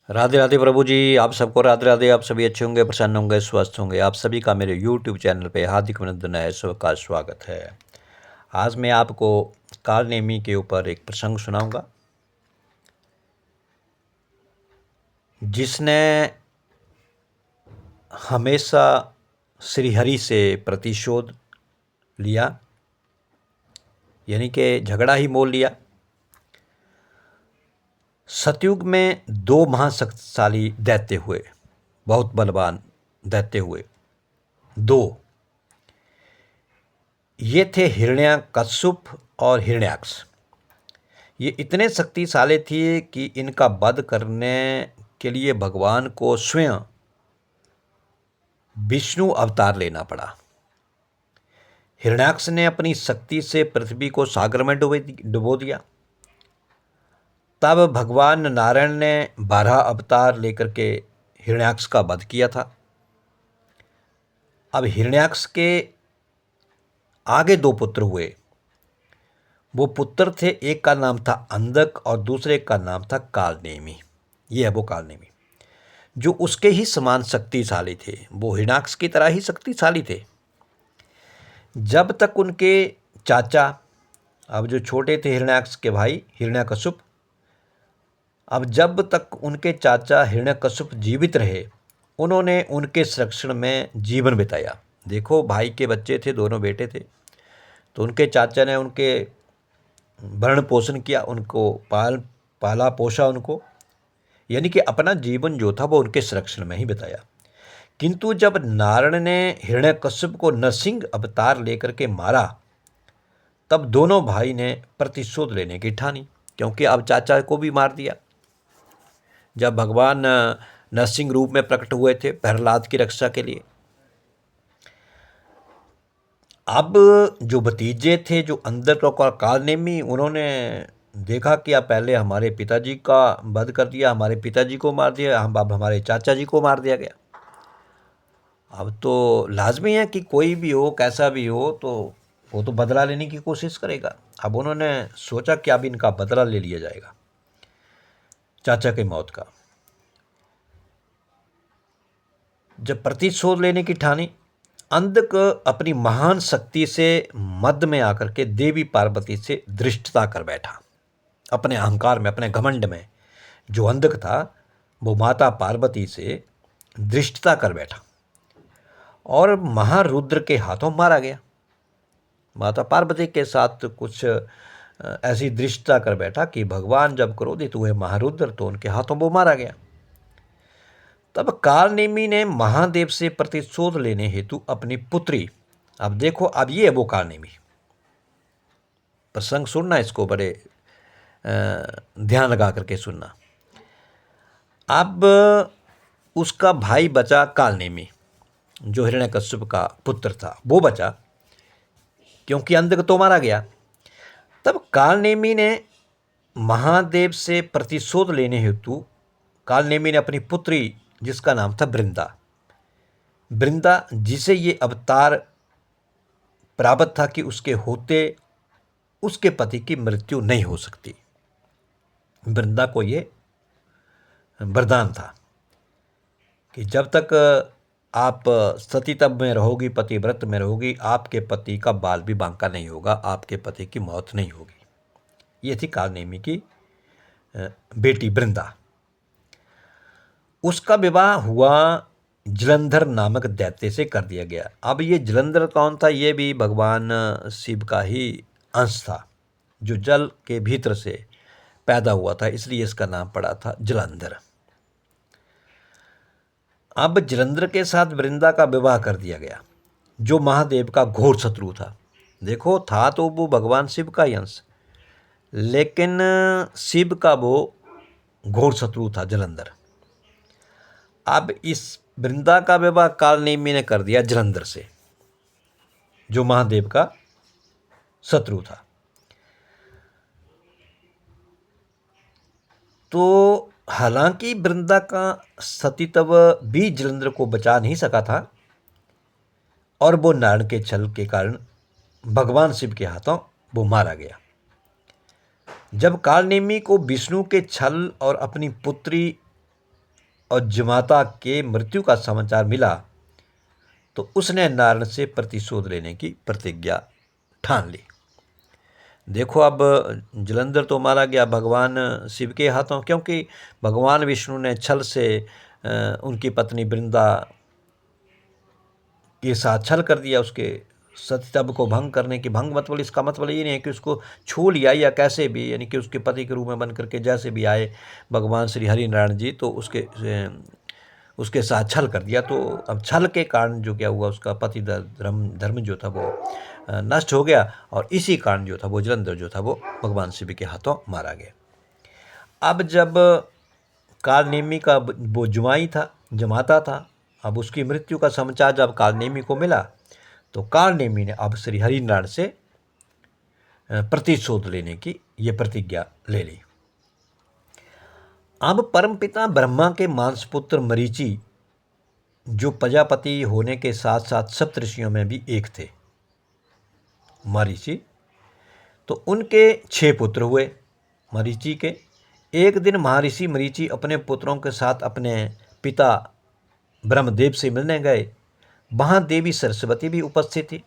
राधे राधे प्रभु जी। आप सबको राधे राधे। आप सभी अच्छे होंगे, प्रसन्न होंगे, स्वस्थ होंगे। आप सभी का मेरे YouTube चैनल पे हार्दिक अभिनंदन है, सबका स्वागत है। आज मैं आपको कालनेमी के ऊपर एक प्रसंग सुनाऊंगा, जिसने हमेशा श्री हरि से प्रतिशोध लिया, यानी कि झगड़ा ही मोल लिया। सतयुग में दो महाशक्तिशाली दैत्य हुए, बहुत बलवान दैत्य हुए दो। ये थे हिरण्यकश्यप और हिरण्याक्ष। ये इतने शक्तिशाली थे कि इनका वध करने के लिए भगवान को स्वयं विष्णु अवतार लेना पड़ा। हिरण्याक्ष ने अपनी शक्ति से पृथ्वी को सागर में डुबो दिया। तब भगवान नारायण ने 12 अवतार लेकर के हिरण्याक्ष का वध किया था। अब हिरण्याक्ष के आगे दो पुत्र हुए। वो पुत्र थे, एक का नाम था अंधक और दूसरे का नाम था कालनेमी। ये है वो कालनेमी, जो उसके ही समान शक्तिशाली थे। वो हिरण्याक्ष की तरह ही शक्तिशाली थे। जब तक उनके चाचा, अब जो छोटे थे हिरण्याक्ष के भाई हिरण्यकश्यप, अब जब तक उनके चाचा हिरण्यकश्यप जीवित रहे, उन्होंने उनके संरक्षण में जीवन बिताया। देखो, भाई के बच्चे थे, दोनों बेटे थे, तो उनके चाचा ने उनके भरण पोषण किया, उनको पाला पोषा उनको, यानी कि अपना जीवन जो था वो उनके संरक्षण में ही बिताया। किंतु जब नारायण ने हिरण्यकश्यप को नरसिंह अवतार लेकर के मारा, तब दोनों भाई ने प्रतिशोध लेने की ठानी, क्योंकि अब चाचा को भी मार दिया। जब भगवान नरसिंह रूप में प्रकट हुए थे प्रहलाद की रक्षा के लिए, अब जो भतीजे थे, जो अंदर का कालनेमी, उन्होंने देखा कि अब पहले हमारे पिताजी का वध कर दिया, हमारे पिताजी को मार दिया, हम अब हमारे चाचा जी को मार दिया गया। अब तो लाजमी है कि कोई भी हो, कैसा भी हो, तो वो तो बदला लेने की कोशिश करेगा। अब उन्होंने सोचा कि अब इनका बदला ले लिया जाएगा चाचा की मौत का। जब प्रतिशोध लेने की ठानी, अंधक अपनी महान शक्ति से मध्य में आकर के देवी पार्वती से धृष्टता कर बैठा। अपने अहंकार में, अपने घमंड में जो अंधक था, वो माता पार्वती से धृष्टता कर बैठा और महारुद्र के हाथों मारा गया। माता पार्वती के साथ कुछ ऐसी धृष्टता कर बैठा कि भगवान जब क्रोधित हुए महारुद्र, तो उनके हाथों वो मारा गया। तब कालनेमी ने महादेव से प्रतिशोध लेने हेतु अपनी पुत्री, अब देखो, अब ये है वो कालनेमी। प्रसंग सुनना, इसको बड़े ध्यान लगा करके सुनना। अब उसका भाई बचा कालनेमी, जो हिरण्यकश्यप का पुत्र था, वो बचा, क्योंकि अंधक तो मारा गया। तब कालनेमी ने महादेव से प्रतिशोध लेने हेतु, कालनेमी ने अपनी पुत्री, जिसका नाम था वृंदा, जिसे ये अवतार प्राप्त था कि उसके होते उसके पति की मृत्यु नहीं हो सकती। वृंदा को ये वरदान था कि जब तक आप सतीतब में रहोगी, पतिव्रत में रहोगी, आपके पति का बाल भी बांका नहीं होगा, आपके पति की मौत नहीं होगी। ये थी कालनेमी की बेटी वृंदा। उसका विवाह हुआ जलंधर नामक दैत्य से कर दिया गया। अब ये जलंधर कौन था? ये भी भगवान शिव का ही अंश था, जो जल के भीतर से पैदा हुआ था, इसलिए इसका नाम पड़ा था जलंधर। अब जलंधर के साथ वृंदा का विवाह कर दिया गया, जो महादेव का घोर शत्रु था। देखो, था तो वो भगवान शिव का ही अंश, लेकिन शिव का वो घोर शत्रु था जलंधर। अब इस वृंदा का विवाह कालनेमी ने कर दिया जलंधर से, जो महादेव का शत्रु था। तो हालांकि वृंदा का सतीत्व भी जलंधर को बचा नहीं सका था, और वो नारायण के छल के कारण भगवान शिव के हाथों वो मारा गया। जब कालनेमी को विष्णु के छल और अपनी पुत्री और जमाता के मृत्यु का समाचार मिला तो उसने नारायण से प्रतिशोध लेने की प्रतिज्ञा ठान ली। देखो, अब जलंधर तो मारा गया भगवान शिव के हाथों, क्योंकि भगवान विष्णु ने छल से उनकी पत्नी वृंदा के साथ छल कर दिया, उसके सततब को भंग करने की। भंग मतलब इसका मतलब ये नहीं है कि उसको छू लिया या कैसे भी, यानी कि उसके पति के रूप में बन करके जैसे भी आए भगवान श्री हरि नारायण जी, तो उसके साथ छल कर दिया। तो अब छल के कारण जो क्या हुआ, उसका पति धर्म जो था वो नष्ट हो गया, और इसी कारण जो था वो जलंधर जो था वो भगवान शिव के हाथों मारा गया। अब जब कालनेमी का वो जुमाई था, जमाता था, अब उसकी मृत्यु का समाचार जब कालनेमी को मिला तो कालनेमी ने अब श्री हरिनारायण से प्रतिशोध लेने की ये प्रतिज्ञा ले ली। अब परमपिता ब्रह्मा के मांसपुत्र मरीचि, जो प्रजापति होने के साथ साथ सप्तऋषियों में भी एक थे, मरीचि, तो उनके 6 पुत्र हुए मरीचि के। एक दिन महर्षि मरीचि अपने पुत्रों के साथ अपने पिता ब्रह्मदेव से मिलने गए। वहाँ देवी सरस्वती भी उपस्थित थी।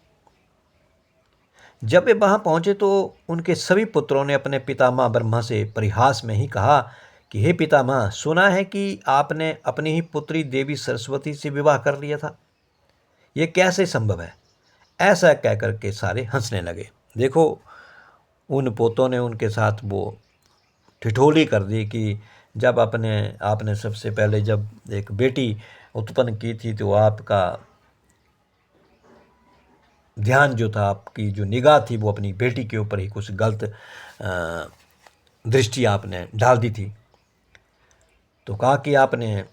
जब वे वहाँ पहुँचे तो उनके सभी पुत्रों ने अपने पितामह ब्रह्मा से परिहास में ही कहा कि हे पितामह, सुना है कि आपने अपनी ही पुत्री देवी सरस्वती से विवाह कर लिया था, ये कैसे संभव है? ऐसा कह कर के सारे हंसने लगे। देखो, उन पोतों ने उनके साथ वो ठिठोली कर दी कि जब आपने सबसे पहले जब एक बेटी उत्पन्न की थी तो आपका ध्यान जो था, आपकी जो निगाह थी वो अपनी बेटी के ऊपर ही कुछ गलत दृष्टि आपने डाल दी थी। तो कहा कि आपने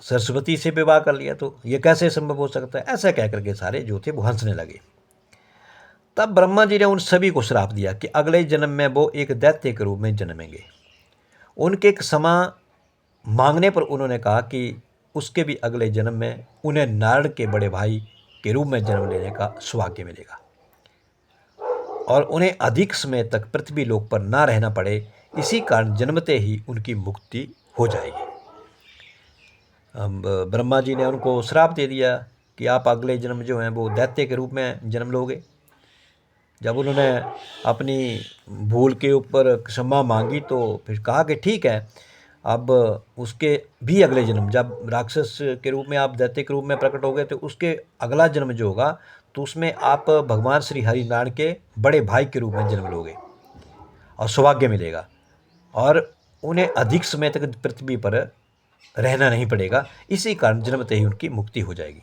सरस्वती से विवाह कर लिया, तो ये कैसे संभव हो सकता है? ऐसा कह करके सारे जो थे वो हंसने लगे। तब ब्रह्मा जी ने उन सभी को श्राप दिया कि अगले जन्म में वो एक दैत्य के रूप में जन्मेंगे। उनके क्षमा मांगने पर उन्होंने कहा कि उसके भी अगले जन्म में उन्हें नारायण के बड़े भाई के रूप में जन्म लेने का सौभाग्य मिलेगा और उन्हें अधिक समय तक पृथ्वी लोक पर ना रहना पड़े। इसी कारण जन्मते ही उनकी मुक्ति हो जाएगी। अब ब्रह्मा जी ने उनको श्राप दे दिया कि आप अगले जन्म जो हैं वो दैत्य के रूप में जन्म लोगे। जब उन्होंने अपनी भूल के ऊपर क्षमा मांगी तो फिर कहा कि ठीक है, अब उसके भी अगले जन्म, जब राक्षस के रूप में आप दैत्य के रूप में प्रकट हो गए तो उसके अगला जन्म जो होगा तो उसमें आप भगवान श्री हरिनारायण के बड़े भाई के रूप में जन्म लोगे और सौभाग्य मिलेगा और उन्हें अधिक समय तक पृथ्वी पर रहना नहीं पड़ेगा। इसी कारण जन्मते ही उनकी मुक्ति हो जाएगी।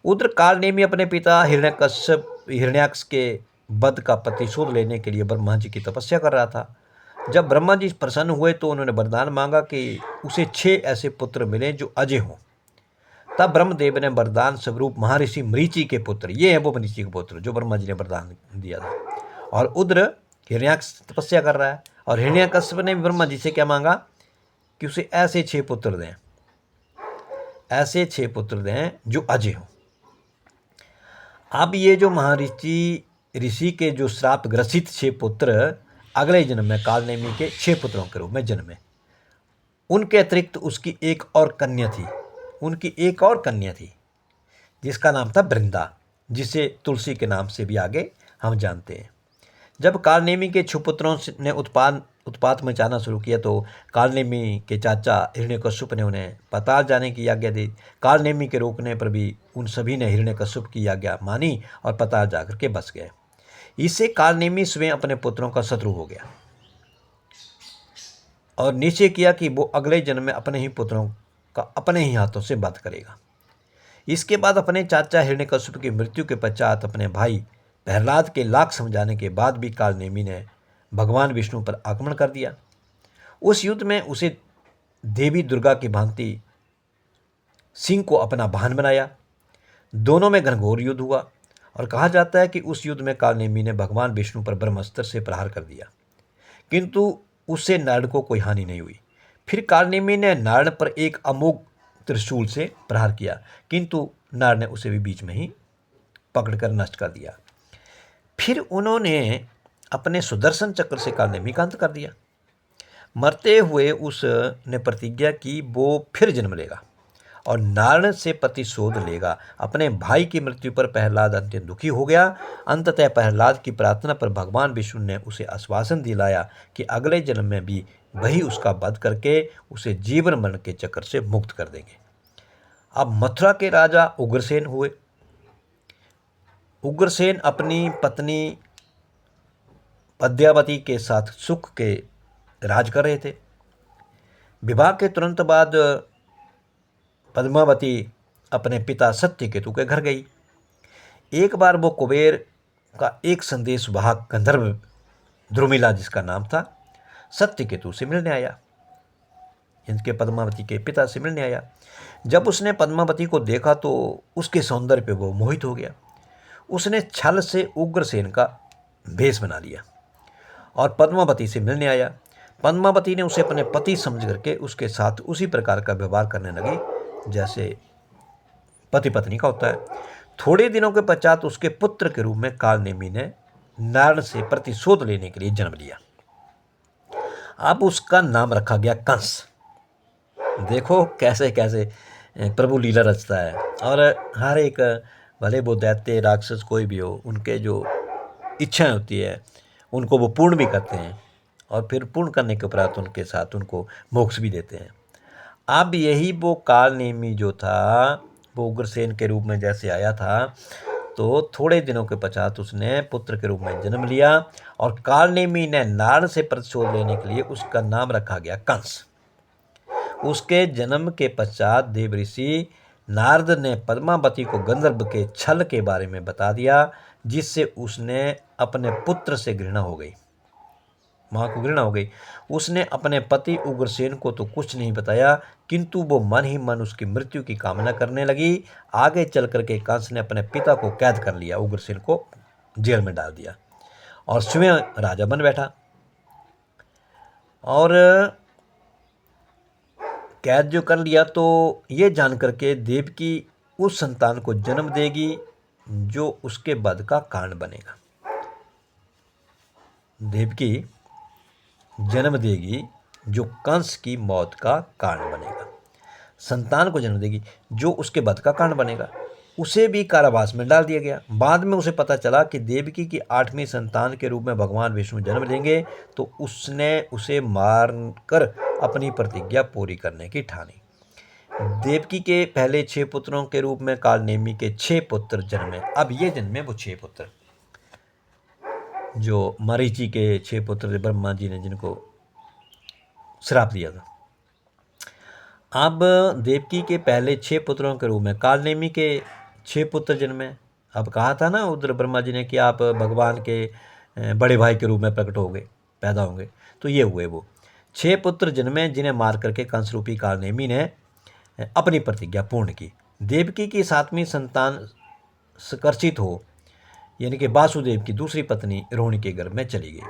उधर कालनेमी अपने पिता हिरण्याक्ष के वध का प्रतिशोध लेने के लिए ब्रह्मा जी की तपस्या कर रहा था। जब ब्रह्मा जी प्रसन्न हुए तो उन्होंने वरदान मांगा कि उसे 6 ऐसे पुत्र मिले जो अजय हों। तब ब्रह्मदेव ने वरदान स्वरूप महर्षि मरीचि के पुत्र, ये है वो मरीचि के पुत्र जो ब्रह्मा जी ने वरदान दिया था। और उधर हिरण्याक्ष तपस्या कर रहा है और हिरण्यकश्यप ने ब्रह्मा जी से क्या मांगा कि उसे ऐसे 6 पुत्र दें, ऐसे 6 पुत्र दें जो अजय हों। अब ये जो महर्षि ऋषि के जो श्राप ग्रसित 6 पुत्र अगले जन्म में कालनेमी के 6 पुत्रों के रूप में जन्मे। उनके अतिरिक्त उसकी एक और कन्या थी जिसका नाम था वृंदा, जिसे तुलसी के नाम से भी आगे हम जानते हैं। जब कालनेमी के 6 पुत्रों ने उत्पात मचाना शुरू किया तो कालनेमी के चाचा हिरण्यकश्यप ने उन्हें पाताल जाने की आज्ञा दी। कालनेमी के रोकने पर भी उन सभी ने हिरण्यकश्यप की आज्ञा मानी और पाताल जाकर के बस गए। इससे कालनेमी स्वयं अपने पुत्रों का शत्रु हो गया और निश्चय किया कि वो अगले जन्म में अपने ही पुत्रों का अपने ही हाथों से वध करेगा। इसके बाद अपने चाचा हिरण्यकश्यप की मृत्यु के पश्चात अपने भाई प्रहलाद के लाख समझाने के बाद भी कालनेमी ने भगवान विष्णु पर आक्रमण कर दिया। उस युद्ध में उसे देवी दुर्गा की भांति सिंह को अपना वाहन बनाया। दोनों में घनघोर युद्ध हुआ और कहा जाता है कि उस युद्ध में कालनेमी ने भगवान विष्णु पर ब्रह्मास्त्र से प्रहार कर दिया, किंतु उससे नारायण को कोई हानि नहीं हुई। फिर कालनेमी ने नारायण पर एक अमोघ त्रिशूल से प्रहार किया, किंतु नारायण ने उसे भी बीच में ही पकड़कर नष्ट कर दिया। फिर उन्होंने अपने सुदर्शन चक्र से कालनेमी का अंत कर दिया। मरते हुए उसने प्रतिज्ञा की वो फिर जन्म लेगा और नारायण से प्रतिशोध लेगा। अपने भाई की मृत्यु पर प्रहलाद अत्यंत दुखी हो गया। अंततः प्रहलाद की प्रार्थना पर भगवान विष्णु ने उसे आश्वासन दिलाया कि अगले जन्म में भी वही उसका वध करके उसे जीवन मरण के चक्कर से मुक्त कर देंगे। अब मथुरा के राजा उग्रसेन हुए। उग्रसेन अपनी पत्नी पद्मावती के साथ सुख के राज कर रहे थे। विवाह के तुरंत बाद पद्मावती अपने पिता सत्यकेतु के घर गई। एक बार वो कुबेर का एक संदेश वाहक गंधर्व द्रुमिला, जिसका नाम था, सत्यकेतु से मिलने आया। इनके पद्मावती के पिता से मिलने आया। जब उसने पद्मावती को देखा तो उसके सौंदर्य पे वो मोहित हो गया। उसने छल से उग्रसेन का भेष बना लिया और पद्मावती से मिलने आया। पद्मावती ने उसे अपने पति समझ करके उसके साथ उसी प्रकार का व्यवहार करने लगी जैसे पति पत्नी का होता है। थोड़े दिनों के पश्चात उसके पुत्र के रूप में कालनेमी ने नारायण से प्रतिशोध लेने के लिए जन्म लिया। अब उसका नाम रखा गया कंस। देखो कैसे कैसे प्रभु लीला रचता है। और हर एक, भले वो दैत्य राक्षस कोई भी हो, उनके जो इच्छाएं होती है उनको वो पूर्ण भी करते हैं और फिर पूर्ण करने के उपरांत उनके साथ उनको मोक्ष भी देते हैं। अब यही वो कालनेमी जो था वो उग्रसेन के रूप में जैसे आया था, तो थोड़े दिनों के पश्चात उसने पुत्र के रूप में जन्म लिया और कालनेमी ने नारायण से प्रतिशोध लेने के लिए उसका नाम रखा गया कंस। उसके जन्म के पश्चात देवऋषि नारद ने पद्मावती को गंधर्व के छल के बारे में बता दिया, जिससे उसने अपने पुत्र से घृणा हो गई, माँ को घृणा हो गई। उसने अपने पति उग्रसेन को तो कुछ नहीं बताया, किंतु वो मन ही मन उसकी मृत्यु की कामना करने लगी। आगे चल करके कंस ने अपने पिता को कैद कर लिया, उग्रसेन को जेल में डाल दिया और स्वयं राजा बन बैठा। और कैद जो कर लिया तो ये जान करके देवकी उस संतान को जन्म देगी जो उसके वध का कारण बनेगा। देवकी जन्म देगी जो कंस की मौत का कारण बनेगा। संतान को जन्म देगी जो उसके वध का कारण बनेगा। उसे भी कारावास में डाल दिया गया। बाद में उसे पता चला कि देवकी की 8वीं संतान के रूप में भगवान विष्णु जन्म लेंगे, तो उसने उसे मारकर अपनी प्रतिज्ञा पूरी करने की ठानी। देवकी के पहले 6 पुत्रों के रूप में कालनेमी के 6 पुत्र जन्मे। अब ये जन्मे वो 6 पुत्र जो मरीचि के 6 पुत्र थे, ब्रह्मा जी ने जिनको श्राप दिया था। अब देवकी के पहले 6 पुत्रों के रूप में कालनेमी के 6 पुत्र जन्मे। अब कहा था ना उधर ब्रह्मा जी ने कि आप भगवान के बड़े भाई के रूप में प्रकट होंगे, पैदा होंगे, तो ये हुए वो 6 पुत्र जन्मे, जिन्हें मार करके कंस रूपी कालनेमी ने अपनी प्रतिज्ञा पूर्ण की। देवकी की 7वीं संतान सकर्षित हो, यानी कि वासुदेव की दूसरी पत्नी रोहिणी के गर्भ में चली गई,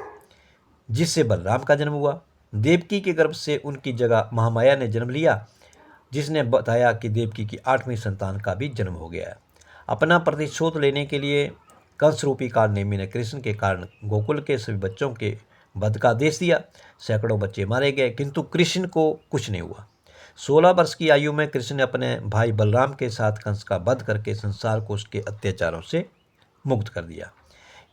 जिससे बलराम का जन्म हुआ। देवकी के गर्भ से उनकी जगह महामाया ने जन्म लिया, जिसने बताया कि देवकी की 8वीं संतान का भी जन्म हो गया है। अपना प्रतिशोध लेने के लिए कंस रूपी कालनेमी ने कृष्ण के कारण गोकुल के सभी बच्चों के वध का आदेश दिया। सैकड़ों बच्चे मारे गए, किंतु कृष्ण को कुछ नहीं हुआ। 16 वर्ष की आयु में कृष्ण ने अपने भाई बलराम के साथ कंस का वध करके संसार को उसके अत्याचारों से मुक्त कर दिया।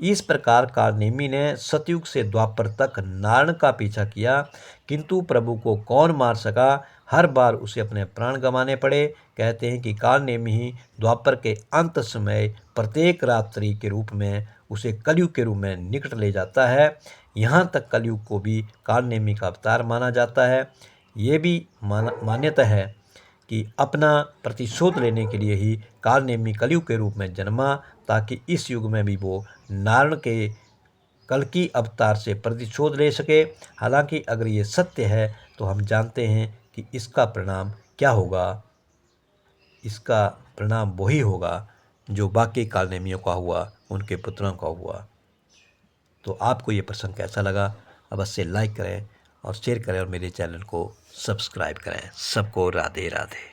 इस प्रकार कालनेमी ने सतयुग से द्वापर तक नारायण का पीछा किया, किंतु प्रभु को कौन मार सका। हर बार उसे अपने प्राण गंवाने पड़े। कहते हैं कि कालनेमी ही द्वापर के अंत समय प्रत्येक रात्रि के रूप में उसे कलयुग के रूप में निकट ले जाता है। यहाँ तक कलयुग को भी कालनेमी का अवतार माना जाता है। ये भी मान्यता है कि अपना प्रतिशोध लेने के लिए ही कालनेमी कलयुग के रूप में जन्मा, ताकि इस युग में भी वो नारायण के कल्कि अवतार से प्रतिशोध ले सके। हालांकि अगर ये सत्य है तो हम जानते हैं कि इसका परिणाम क्या होगा। इसका परिणाम वही होगा जो बाकी कालनेमियों का हुआ, उनके पुत्रों का हुआ। तो आपको ये प्रसंग कैसा लगा, अवश्य लाइक करें और शेयर करें और मेरे चैनल को सब्सक्राइब करें। सबको राधे राधे।